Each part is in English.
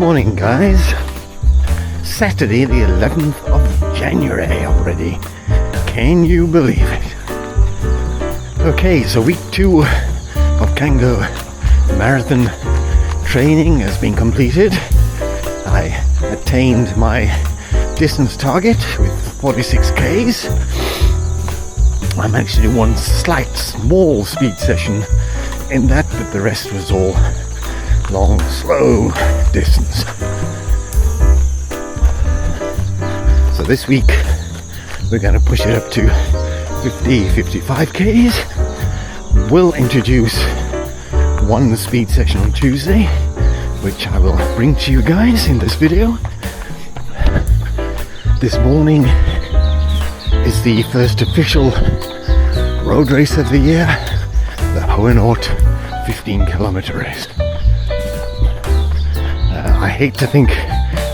Morning guys, Saturday the 11th of January already, can you believe it? Okay, so week 2 of Cango marathon training has been completed. I attained my distance target with 46 Ks. I managed to do one small speed session in that, but the rest was all long, slow distance. So this week we're going to push it up to 55 Ks. We'll introduce one speed session on Tuesday, which I will bring to you guys in this video. This morning is the first official road race of the year, the Hohenort 15-kilometer race. I hate to think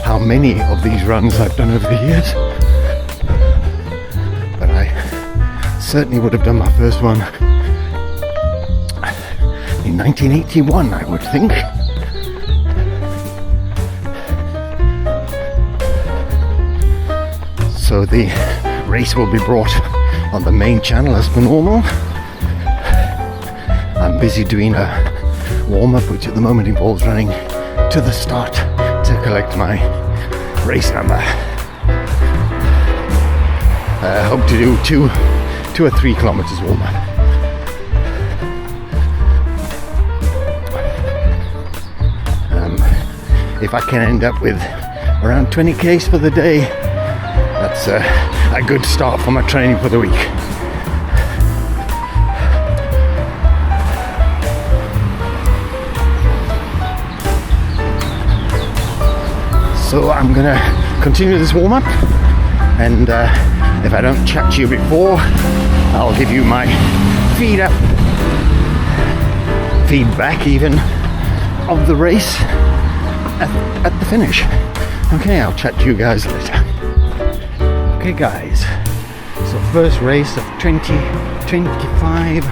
how many of these runs I've done over the years, but I certainly would have done my first one in 1981, I would think. So the race will be brought on the main channel as per normal. I'm busy doing a warm-up, which at the moment involves running to the start to collect my race number. I hope to do two or 3 kilometers warm-up. If I can end up with around 20 Ks for the day, that's a good start for my training for the week. So I'm gonna continue this warm-up, and if I don't chat to you before, I'll give you my feedback even of the race at the finish. Okay, I'll chat to you guys later. Okay guys, so first race of 2025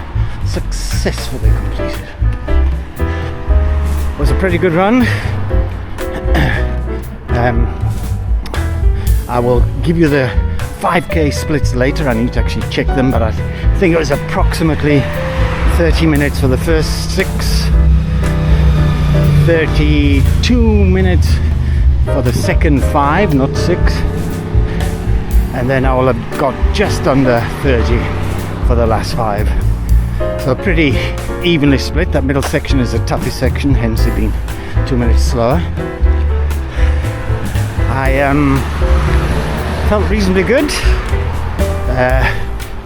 successfully completed. It was a pretty good run. I will give you the 5K splits later. I need to actually check them, but I think it was approximately 30 minutes for the first 6, 32 minutes for the second 5, not 6, and then I will have got just under 30 for the last 5. So pretty evenly split. That middle section is the toughest section, hence it being 2 minutes slower. I felt reasonably good.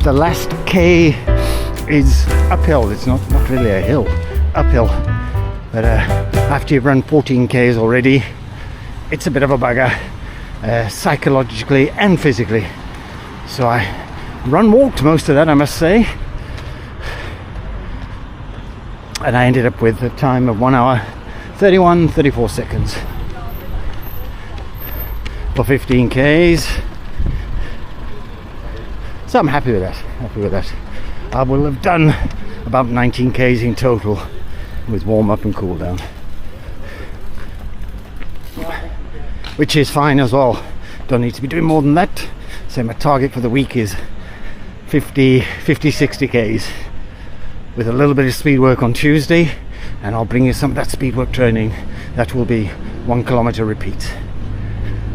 The last K is uphill. It's not really a hill, uphill. But after you've run 14 Ks already, it's a bit of a bugger, psychologically and physically. So I walked most of that, I must say. And I ended up with a time of 1 hour 34 seconds. For 15 Ks. So I'm happy with that. I will have done about 19 Ks in total with warm-up and cool-down, which is fine as well. Don't need to be doing more than that. So my target for the week is 60 Ks with a little bit of speed work on Tuesday, and I'll bring you some of that speed work training. That will be 1 kilometer repeats.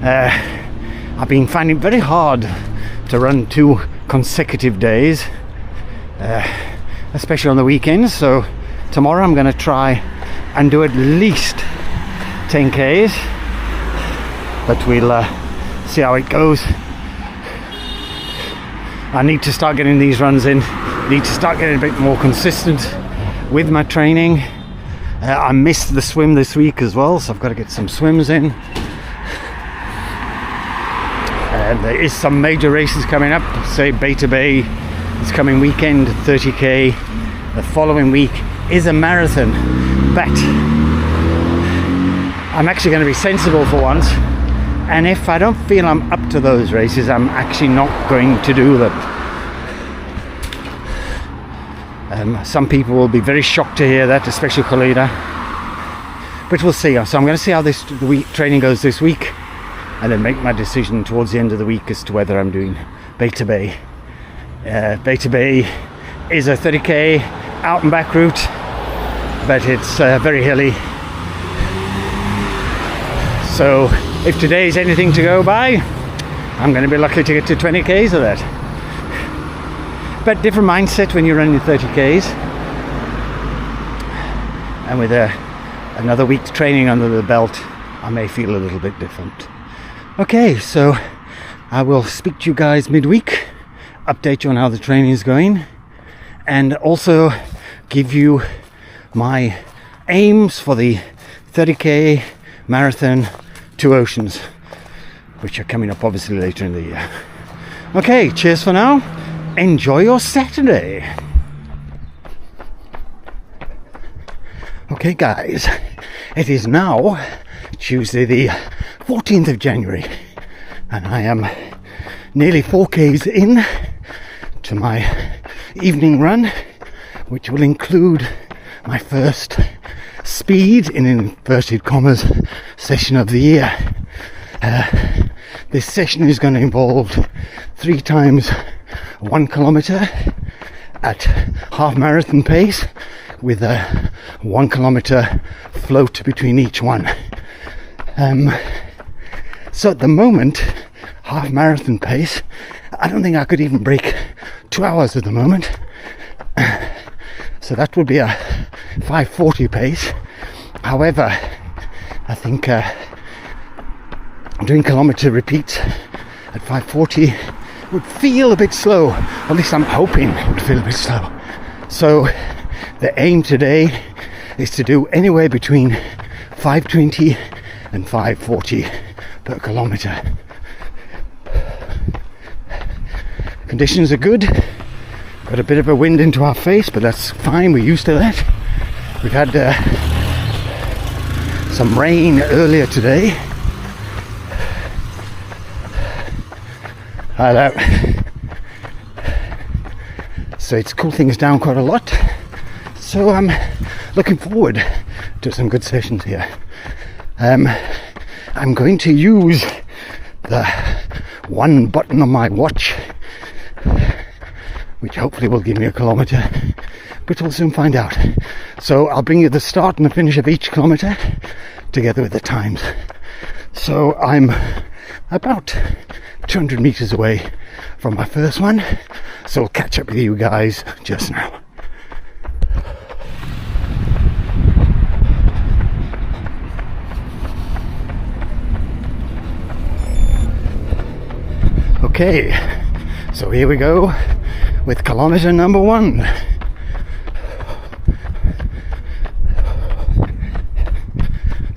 I've been finding it very hard to run 2 consecutive days, especially on the weekends. So tomorrow I'm going to try and do at least 10 Ks, but we'll see how it goes. I need to start getting these runs in, need to start getting a bit more consistent with my training. I missed the swim this week as well, so I've got to get some swims in. And there is some major races coming up, say Beta Bay this coming weekend, 30K. The following week is a marathon, but I'm actually going to be sensible for once, and if I don't feel I'm up to those races, I'm actually not going to do them. Some people will be very shocked to hear that, especially Colida. but we'll see. So I'm going to see how the week training goes this week, and then make my decision towards the end of the week as to whether I'm doing Beta Bay. Beta Bay is a 30k out and back route, but it's very hilly. So if today is anything to go by, I'm going to be lucky to get to 20k's of that. But different mindset when you're running 30k's, and with another week's training under the belt, I may feel a little bit different. Okay, so I will speak to you guys midweek, update you on how the training is going, and also give you my aims for the 30k marathon 2 Oceans, which are coming up obviously later in the year. Okay, cheers for now. Enjoy your Saturday. Okay guys, it is now Tuesday the 14th of January, and I am nearly 4k's in to my evening run, which will include my first speed, in inverted commas, session of the year. This session is going to involve 3 times 1 kilometer at half marathon pace, with a 1 kilometer float between each one. So at the moment, half marathon pace, I don't think I could even break 2 hours at the moment. So that would be a 5:40 pace. However, I think doing kilometer repeats at 5:40 would feel a bit slow. At least I'm hoping it would feel a bit slow. So the aim today is to do anywhere between 5:20 and 5:40 per kilometer. Conditions are good. Got a bit of a wind into our face, but that's fine, we're used to that. We've had some rain earlier today. So it's cooled things down quite a lot. So I'm looking forward to some good sessions here. I'm going to use the one button on my watch, which hopefully will give me a kilometer, but we'll soon find out. So I'll bring you the start and the finish of each kilometer together with the times. So I'm about 200 meters away from my first one, so I'll catch up with you guys just now. Okay, so here we go with kilometer number 1.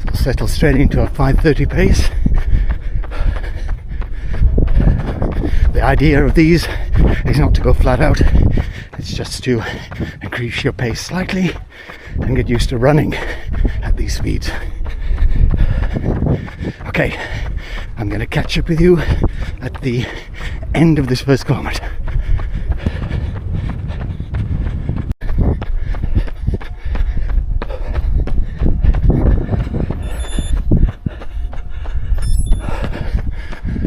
So I'll settle straight into a 5:30 pace. The idea of these is not to go flat out, it's just to increase your pace slightly and get used to running at these speeds. Okay, I'm going to catch up with you at the end of this first kilometer.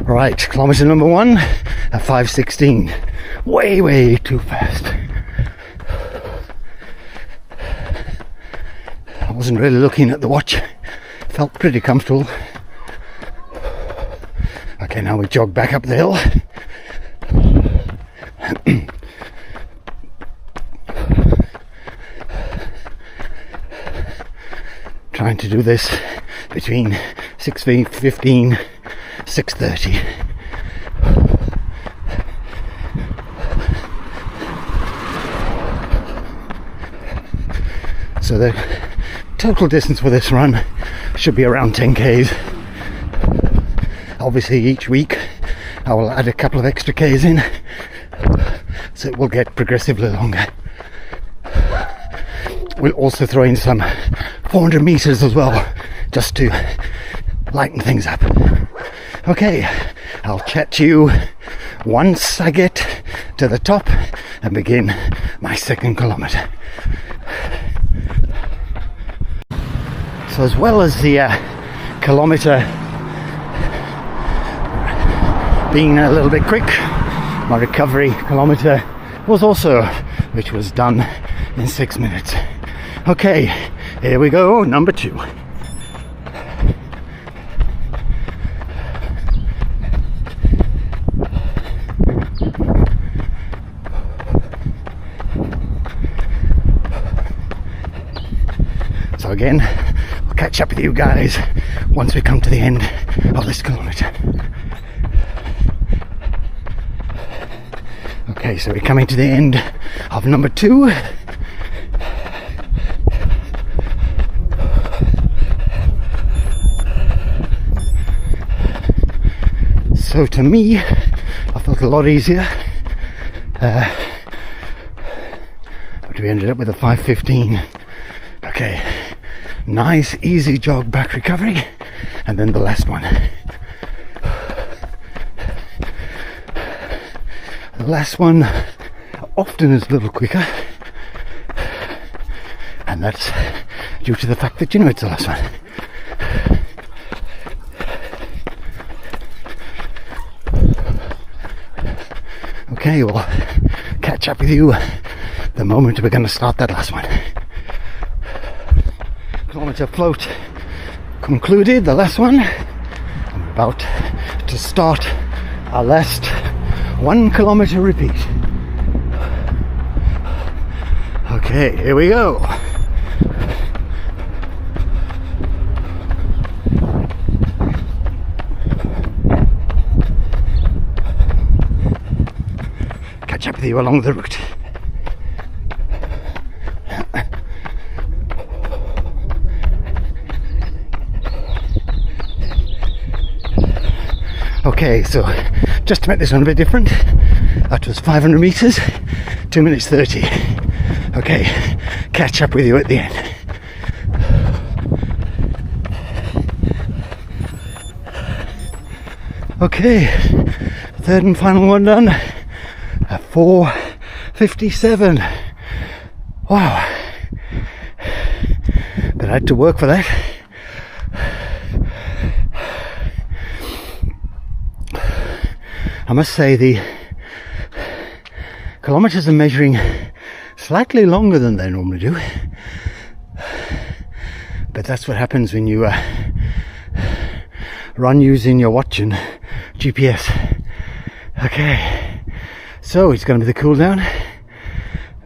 Right, kilometer number 1 at 5:16. Way too fast. I wasn't really looking at the watch. Felt pretty comfortable. Okay, now we jog back up the hill. Trying to do this between 6:15, 6:30. So the total distance for this run should be around 10k's. Obviously each week I will add a couple of extra k's in, so it will get progressively longer. We'll also throw in some 400 meters as well, just to lighten things up. Okay, I'll chat to you once I get to the top and begin my second kilometer. So as well as the kilometre being a little bit quick, my recovery kilometre was also, which was done in 6 minutes. Okay, here we go, number 2. So again, I'll catch up with you guys once we come to the end of this kilometre. Okay, so we're coming to the end of number 2. So to me, I felt a lot easier, but we ended up with a 5:15. Okay, nice easy jog back recovery, and then the last one. The last one often is a little quicker, and that's due to the fact that it's the last one. Okay, we'll catch up with you the moment we're going to start that last one. Kilometre float concluded, the last one. I'm about to start our last 1 kilometre repeat. Okay, here we go. Catch up with you along the route. Okay, so just to make this one a bit different, that was 500 meters, 2 minutes 30. Okay, catch up with you at the end. Okay, third and final one done at 4:57. Wow, but I had to work for that. I must say the kilometres are measuring slightly longer than they normally do, but that's what happens when you run using your watch and GPS. Okay, so it's going to be the cool down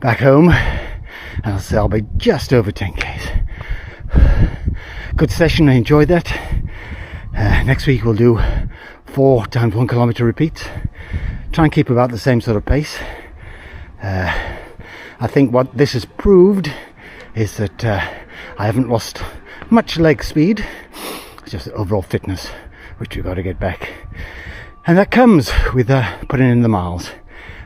back home, and I'll say I'll be just over 10k's. Good session, I enjoyed that. Next week we'll do 4 times 1 kilometre repeats. Try and keep about the same sort of pace. I think what this has proved is that I haven't lost much leg speed. It's just overall fitness, which we've got to get back. And that comes with putting in the miles.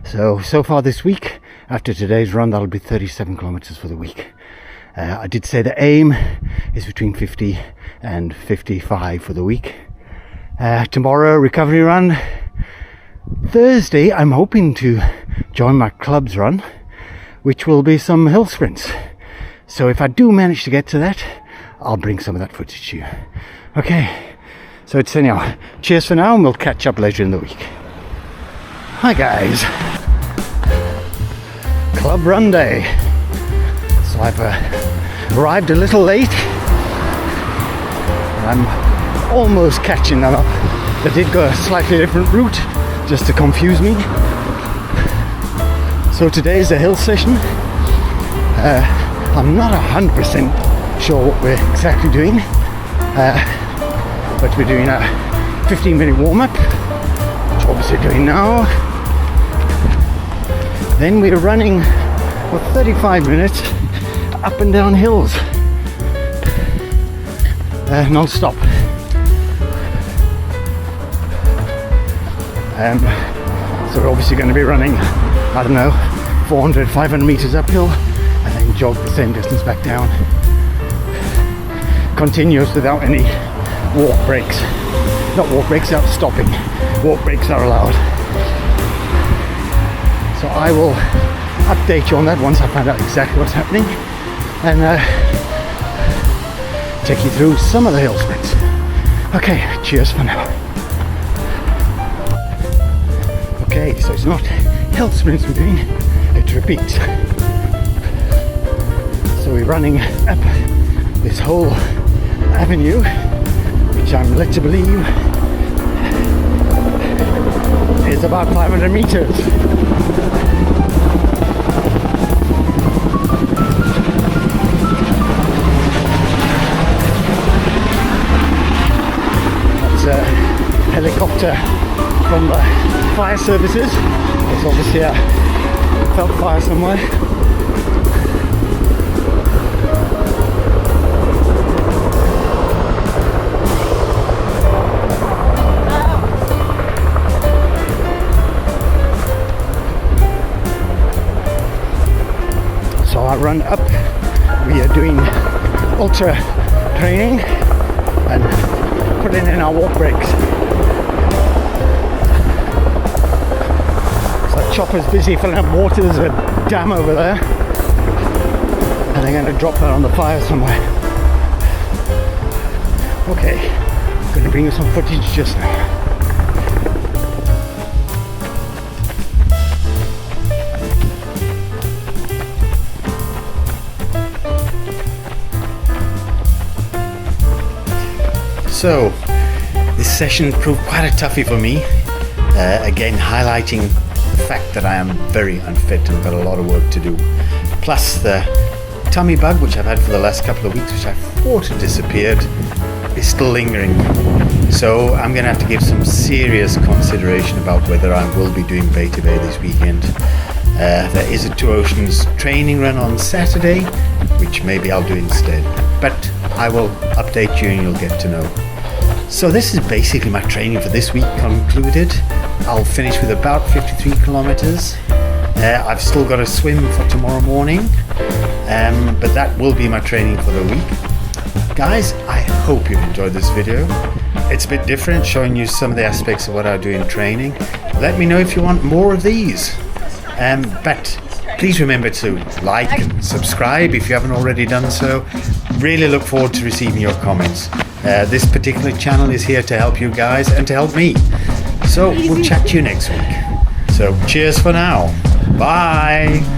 So far this week, after today's run, that'll be 37 kilometres for the week. I did say the aim is between 50 and 55 for the week. Tomorrow, recovery run. Thursday, I'm hoping to join my club's run, which will be some hill sprints. So if I do manage to get to that, I'll bring some of that footage to you. Okay, so it's anyhow. Cheers for now, and we'll catch up later in the week. Hi guys, club run day. So I've arrived a little late. I'm almost catching them up. They did go a slightly different route just to confuse me. So today is a hill session. I'm not 100% sure what we're exactly doing, but we're doing a 15-minute warm-up, which we're obviously doing now. Then we're running for 35 minutes up and down hills, non-stop. So we're obviously going to be running, I don't know, 400, 500 meters uphill, and then jog the same distance back down. Continuous without any walk breaks. Not walk breaks, out stopping. Walk breaks are allowed. So I will update you on that once I find out exactly what's happening. And take you through some of the hill sprints. Okay, cheers for now. Okay, so it's not hill sprints we're doing, it repeats. So we're running up this whole avenue, which I'm led to believe is about 500 meters. That's a helicopter from the fire services. There's obviously a felt fire somewhere. So I run up. We are doing ultra training and putting in our walk breaks. Chopper's busy filling up water. There's a dam over there, and they're going to drop that on the fire somewhere. Okay, I'm going to bring you some footage just now. So, this session proved quite a toughie for me. Again, highlighting the fact that I am very unfit and got a lot of work to do. Plus the tummy bug, which I've had for the last couple of weeks, which I thought had disappeared, is still lingering. So I'm going to have to give some serious consideration about whether I will be doing Beta Bay this weekend. There is a Two Oceans training run on Saturday, which maybe I'll do instead. But I will update you and you'll get to know. So this is basically my training for this week concluded. I'll finish with about 53 kilometers. I've still got to swim for tomorrow morning, but that will be my training for the week. Guys, I hope you've enjoyed this video. It's a bit different, showing you some of the aspects of what I do in training. Let me know if you want more of these. But please remember to like and subscribe if you haven't already done so. Really look forward to receiving your comments. This particular channel is here to help you guys and to help me. So we'll chat to you next week. So cheers for now. Bye.